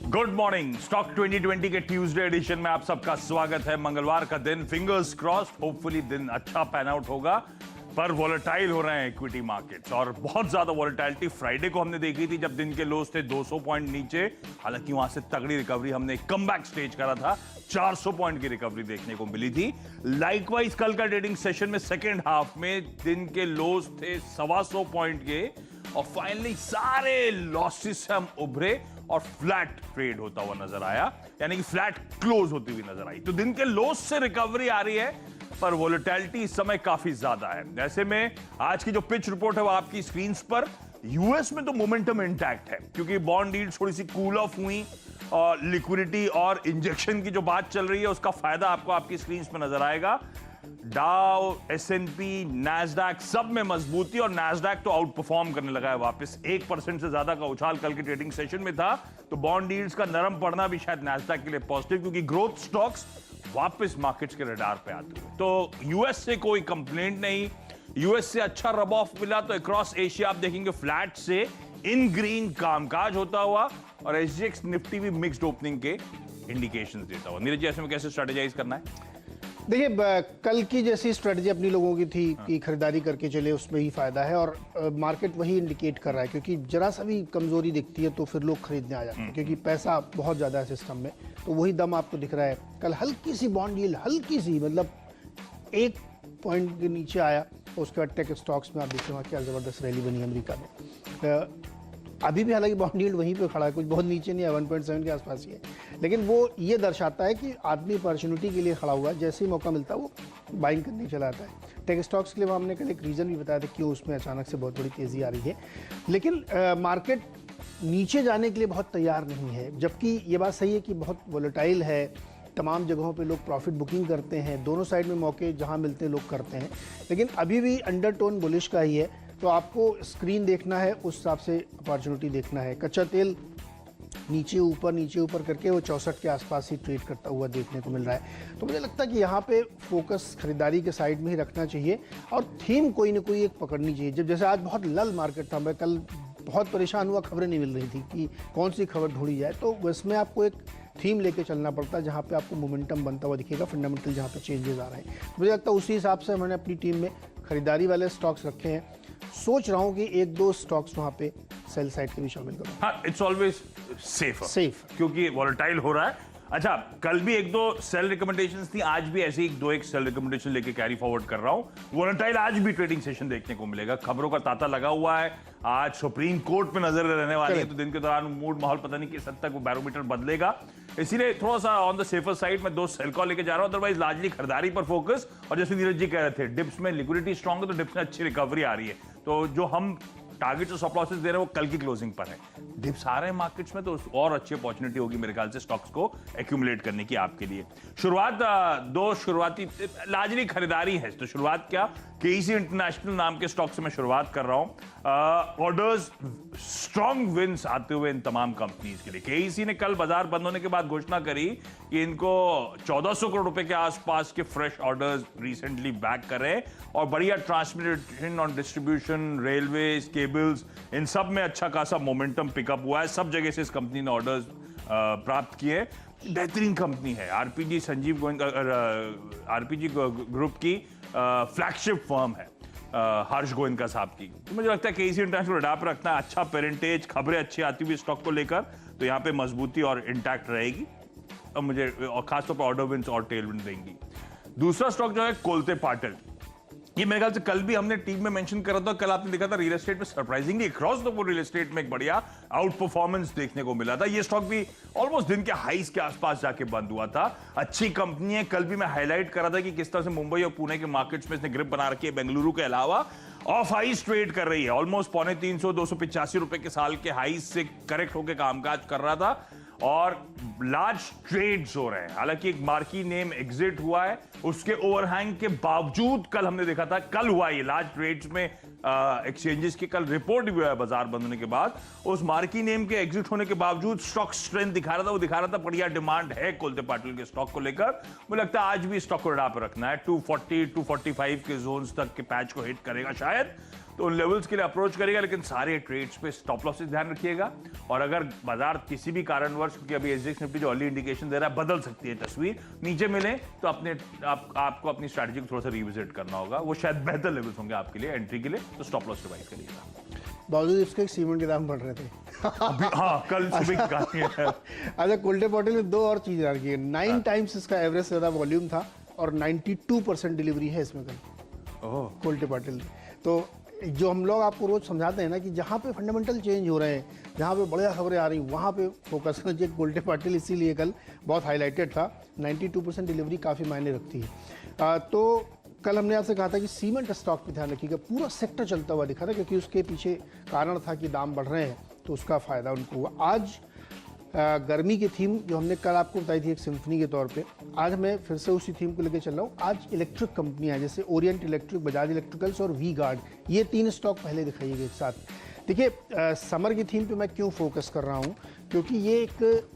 Good morning. Stock 2020 के Tuesday addition में आप सबका स्वागत है। मंगलवार का दिन, फिंगर्स क्रॉस्ड, होपफुली दिन अच्छा पैन आउट होगा, पर वॉलेटाइल हो रहे हैं इक्विटी मार्केट्स और बहुत ज्यादा वॉलेटाइलिटी फ्राइडे को हमने देखी थी जब दिन के लोज थे 200 पॉइंट नीचे। हालांकि वहां से तगड़ी रिकवरी, हमने एक कमबैक स्टेज करा था, 400 पॉइंट की रिकवरी देखने को मिली थी। लाइकवाइज कल का ट्रेडिंग सेशन में सेकेंड हाफ में दिन के लोज थे 125 पॉइंट के और फाइनली सारे लॉसेस से हम उभरे और फ्लैट ट्रेड होता हुआ नजर आया, यानी कि फ्लैट क्लोज होती हुई नजर आई। तो दिन के लोस से रिकवरी आ रही है, पर वोलेटिलिटी इस समय काफी ज्यादा है। ऐसे में आज की जो पिच रिपोर्ट है वो आपकी स्क्रीन पर। यूएस में तो मोमेंटम इंटैक्ट है क्योंकि बॉन्ड यील्ड्स थोड़ी सी कूल ऑफ हुई और लिक्विडिटी और इंजेक्शन की जो बात चल रही है उसका फायदा आपको आपकी स्क्रीन पर नजर आएगा। डाउ, एसएनपी, नैस्डैक सब में मजबूती और नैस्डैक तो आउट परफॉर्म करने लगा है वापस। 1% से ज्यादा का उछाल कल के ट्रेडिंग सेशन में था, तो बॉन्ड यील्ड्स का नरम पड़ना भी शायद नैस्डैक के लिए पॉजिटिव, क्योंकि ग्रोथ स्टॉक्स वापस मार्केट्स के रडार पे आते हुए। तो यूएस से कोई कंप्लेंट नहीं, यूएस से अच्छा रब ऑफ मिला, तो अक्रॉस एशिया आप देखेंगे फ्लैट से इन ग्रीन कामकाज होता हुआ और एसजीएक्स निफ्टी भी मिक्स्ड ओपनिंग के इंडिकेशंस देता हुआ। नीरज जी, ऐसे में कैसे स्ट्रेटेजाइज करना है? देखिए, कल की जैसी स्ट्रेटजी अपनी लोगों की थी कि खरीदारी करके चले, उसमें ही फायदा है और मार्केट वही इंडिकेट कर रहा है, क्योंकि जरा सा भी कमजोरी दिखती है तो फिर लोग खरीदने आ जाते हैं, क्योंकि पैसा बहुत ज़्यादा है सिस्टम में, तो वही दम आपको दिख रहा है। कल हल्की सी बॉन्ड यील्ड, हल्की सी, मतलब 1 पॉइंट के नीचे आया, उसके बाद टेक स्टॉक्स में आप देखते हो क्या ज़बरदस्त रैली बनी अमेरिका में। अभी भी हालांकि बॉन्ड यील्ड वहीं पे खड़ा है, कुछ बहुत नीचे नहीं है, 1.7 के आसपास ही है, लेकिन वो ये दर्शाता है कि आदमी अपॉर्चुनिटी के लिए खड़ा हुआ है, जैसे ही मौका मिलता है वो बाइंग करने चला आता है। टेक स्टॉक्स के लिए हमने कल एक रीज़न भी बताया था क्यों उसमें अचानक से बहुत बड़ी तेज़ी आ रही है, लेकिन मार्केट नीचे जाने के लिए बहुत तैयार नहीं है। जबकि ये बात सही है कि बहुत वोलेटाइल है, तमाम जगहों पे लोग प्रॉफिट बुकिंग करते हैं, दोनों साइड में मौके जहाँ मिलते हैं लोग करते हैं, लेकिन अभी भी अंडरटोन बुलिश का ही है। तो आपको स्क्रीन देखना है, उस हिसाब से अपॉर्चुनिटी देखना है। कच्चा तेल नीचे ऊपर करके वो 64 के आसपास ही ट्रेड करता हुआ देखने को मिल रहा है। तो मुझे लगता है कि यहाँ पे फोकस खरीदारी के साइड में ही रखना चाहिए और थीम कोई ना कोई एक पकड़नी चाहिए। जब जैसे आज बहुत लल मार्केट था, मैं कल बहुत परेशान हुआ, खबरें नहीं मिल रही थी कि कौन सी खबर ढूंढी जाए, तो उसमें आपको एक थीम लेके चलना पड़ता है जहाँ पे आपको मोमेंटम बनता हुआ दिखेगा, फंडामेंटल जहाँ पे चेंजेस आ रहे हैं। मुझे लगता है उसी हिसाब से मैंने अपनी टीम में खरीदारी वाले स्टॉक्स रखे हैं। सोच रहा हूँ कि 1-2 स्टॉक्स वहाँ पे सेल साइड के भी शामिल करूँ। हाँ, इट्स ऑलवेज सेफ क्योंकि वॉलेटाइल हो रहा है। अच्छा, कल भी 1-2 सेल रिकमेंडेशंस थी, आज भी ऐसे ही 1 सेल रिकमेंडेशन लेके कैरी फॉरवर्ड कर रहा हूं। वॉलेटाइल आज भी ट्रेडिंग सेशन देखने को मिलेगा, खबरों का तांता लगा हुआ है। आज सुप्रीम कोर्ट पे नजर रहने वाली है, तो दिन के दौरान मूड माहौल पता नहीं किस हद तक वो बैरोमीटर बदलेगा, इसीलिए थोड़ा सा ऑन द सेफर साइड में 2 सेल कॉल लेके जा रहा हूं। अदरवाइज लार्जली खरीदारी पर फोकस। और जैसे नीरज जी कह रहे थे, डिप्स में लिक्विडिटी स्ट्रॉन्ग है, तो डिप्स में अच्छी रिकवरी आ रही है, तो जो हम टारगेट और स्टॉप लॉसेस दे रहे हैं वो कल की क्लोजिंग पर है। डिप्स आ रहे हैं मार्केट्स में, तो और अच्छी अपॉर्चुनिटी होगी मेरे ख्याल से स्टॉक्स को एक्यूमुलेट करने की आपके लिए। शुरुआती लार्जली खरीदारी है, तो शुरुआत क्या, केईसी इंटरनेशनल नाम के स्टॉक से मैं शुरुआत कर रहा हूं। ऑर्डर्स, स्ट्रॉन्ग विंस आते हुए इन तमाम कंपनीज के लिए। केईसी ने कल बाजार बंद होने के बाद घोषणा करी कि इनको 1400 करोड़ रुपए के आसपास के फ्रेश ऑर्डर्स रिसेंटली बैक करें और बढ़िया ट्रांसमिशन और डिस्ट्रीब्यूशन, रेलवे, केबल्स, इन सब में अच्छा खासा मोमेंटम पिकअप हुआ है। सब जगह से इस कंपनी ने ऑर्डर्स प्राप्त किए। बेहतरीन कंपनी है, RPG Sanjeev Goenka, RPG group की फ्लैगशिप फर्म है, हर्ष गोयनका साहब की। तो मुझे लगता है कि केईसी इंटरनेशनल रडार पर रखना, अच्छा पेरेंटेज, खबरें अच्छी आती हुई स्टॉक को लेकर, तो यहाँ पे मजबूती और इंटैक्ट रहेगी और मुझे और खासतौर पर ऑर्डर विंस और टेल विंस देंगी। दूसरा स्टॉक जो है कोलते पाटिल, ये मेरे ख्याल से कल भी हमने टीम में मेंशन करा था। कल आपने देखा था रियल एस्टेट में surprisingly across the board real estate में एक बढ़िया आउट परफॉर्मेंस देखने को मिला था। ये स्टॉक भी ऑलमोस्ट दिन के हाईस के आसपास जाके बंद हुआ था। अच्छी कंपनी है, कल भी मैं हाईलाइट करा था कि किस तरह से मुंबई और पुणे के मार्केट्स में इसने ग्रिप बना रखी है। बेंगलुरु के अलावा ऑफ हाईस ट्रेड कर रही है, ऑलमोस्ट 350 285 रुपए के साल के हाईस से करेक्ट होकर कामकाज कर रहा था और लार्ज ट्रेड्स हो रहे हैं। हालांकि एक मार्की नेम एग्जिट हुआ है, उसके ओवरहैंग के बावजूद कल हमने देखा था, कल हुआ ये लार्ज ट्रेड्स में एक्सचेंजेस की कल रिपोर्ट भी हुआ है बाजार बंद होने के बाद। उस मार्की नेम के एग्जिट होने के बावजूद स्टॉक स्ट्रेंथ दिखा रहा था, वो दिखा रहा था बढ़िया डिमांड है कोलते पाटिल के स्टॉक को लेकर। मुझे लगता है आज भी स्टॉक को रडार पर रखना है, 240 245 के जोन्स तक के पैच को हिट करेगा शायद। तो उन लेवल्स के लिए अप्रोच करेगा, लेकिन सारे ट्रेड्स पे स्टॉप लॉसेस ध्यान रखिएगा। और अगर बाजार किसी भी कारणवश, क्योंकि अभी एसजीएक्स निफ्टी जो अर्ली इंडिकेशन दे रहा है, बदल सकती है तस्वीर, नीचे मिले तो आपको अपनी स्ट्रैटेजी को थोड़ा सा रिविजिट करना होगा। वो शायद बेहतर लेवल्स होंगे आपके लिए एंट्री के लिए, तो स्टॉप लॉस रिवाइज करिएगा। बावजूद इसके सीमेंट के दाम बढ़ रहे थे। हाँ, कल सुबह की कहानी है। अच्छा, कोल्टे पाटिल में दो और चीज रखी है। 9 टाइम्स इसका एवरेज से ज्यादा वॉल्यूम था और 92% डिलीवरी है इसमें कल कोल्टे पाटिल। तो जो हम लोग आपको रोज समझाते हैं ना कि जहाँ पे फंडामेंटल चेंज हो रहे हैं, जहाँ पे बढ़िया खबरें आ रही हैं, वहाँ पे फोकस करना चाहिए। कोल्टे पाटिल इसीलिए कल बहुत हाईलाइटेड था। 92% डिलीवरी काफ़ी मायने रखती है। तो कल हमने आपसे कहा था कि सीमेंट स्टॉक पे ध्यान रखिएगा। पूरा सेक्टर चलता हुआ दिखा था, क्योंकि उसके पीछे कारण था कि दाम बढ़ रहे हैं, तो उसका फ़ायदा उनको हुआ। आज गर्मी की थीम जो हमने कल आपको बताई थी एक सिम्फनी के तौर पे, आज मैं फिर से उसी थीम को लेकर चल रहा हूँ। आज इलेक्ट्रिक कंपनियां जैसे ओरिएंट इलेक्ट्रिक, बजाज इलेक्ट्रिकल्स और वी गार्ड, ये 3 स्टॉक पहले दिखाइएगा एक साथ। देखिए, समर की थीम पे मैं क्यों फोकस कर रहा हूँ, क्योंकि ये एक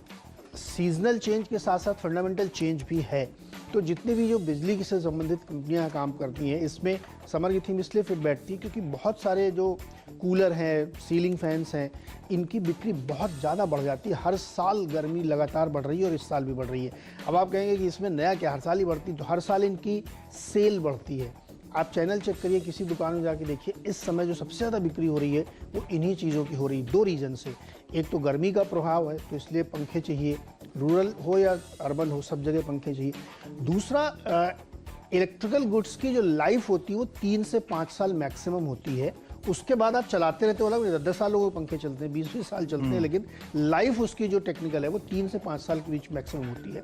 सीजनल चेंज के साथ साथ फंडामेंटल चेंज भी है। तो जितने भी जो बिजली से संबंधित कंपनियां काम करती हैं, इसमें समर की थीम इसलिए फिट बैठती है क्योंकि बहुत सारे जो कूलर हैं, सीलिंग फैंस हैं, इनकी बिक्री बहुत ज़्यादा बढ़ जाती है। हर साल गर्मी लगातार बढ़ रही है और इस साल भी बढ़ रही है। अब आप कहेंगे कि इसमें नया क्या, हर साल ही बढ़ती, तो हर साल इनकी सेल बढ़ती है। आप चैनल चेक करिए, किसी दुकान में जाके देखिए, इस समय जो सबसे ज़्यादा बिक्री हो रही है वो इन्हीं चीज़ों की हो रही है। 2 रीज़न से, एक तो गर्मी का प्रभाव है, तो इसलिए पंखे चाहिए, रूरल हो या अर्बन हो, सब जगह पंखे चाहिए। दूसरा, इलेक्ट्रिकल गुड्स की जो लाइफ होती है वो 3 से 5 साल मैक्सिमम होती है। उसके बाद आप चलाते रहते हो, वाला 10 साल लोगों के पंखे चलते हैं, 20-20 साल चलते हैं, लेकिन लाइफ उसकी जो टेक्निकल है वो 3 से 5 साल के बीच मैक्सिमम होती है।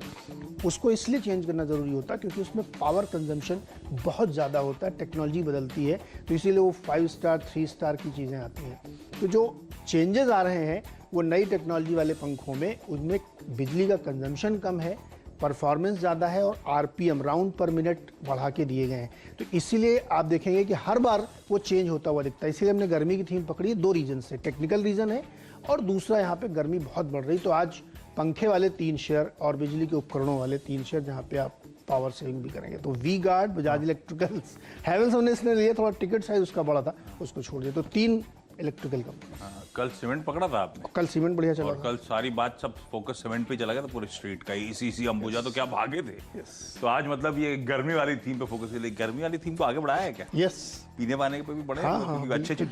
उसको इसलिए चेंज करना ज़रूरी होता है क्योंकि उसमें पावर कंजम्पशन बहुत ज़्यादा होता है, टेक्नोलॉजी बदलती है, तो इसीलिए वो 5 स्टार 3 स्टार की चीज़ें आती हैं। तो जो चेंजेस आ रहे हैं वो नई टेक्नोलॉजी वाले पंखों में, उनमें बिजली का कंजम्पशन कम है, परफॉर्मेंस ज़्यादा है और आरपीएम राउंड पर मिनट बढ़ा के दिए गए हैं। तो इसीलिए आप देखेंगे कि हर बार वो चेंज होता हुआ दिखता है। इसीलिए हमने गर्मी की थीम पकड़ी है। 2 रीज़न से, टेक्निकल रीज़न है और दूसरा यहाँ पे गर्मी बहुत बढ़ रही। तो आज पंखे वाले 3 शेयर और बिजली के उपकरणों वाले 3 शेयर जहाँ पे आप पावर सेविंग भी करेंगे। तो V Guard, Bajaj electricals, Havells हमने इसने लिया, थोड़ा टिकट साइज उसका बड़ा था, उसको छोड़ दिया। तो 3 इलेक्ट्रिकल कंपनी। कल सीमेंट पकड़ा था आपने? कल सीमेंट बढ़िया चला और कल सारी बात सब फोकस सीमेंट पे चला गया था पूरे स्ट्रीट का। इसी अंबुजा तो क्या भागे थे। तो आज मतलब ये गर्मी वाली थीम पे फोकस, गर्मी वाली थीम को आगे बढ़ाया है क्या? यस, पीने पाने पे भी बढ़े, हाँ, अच्छे अच्छे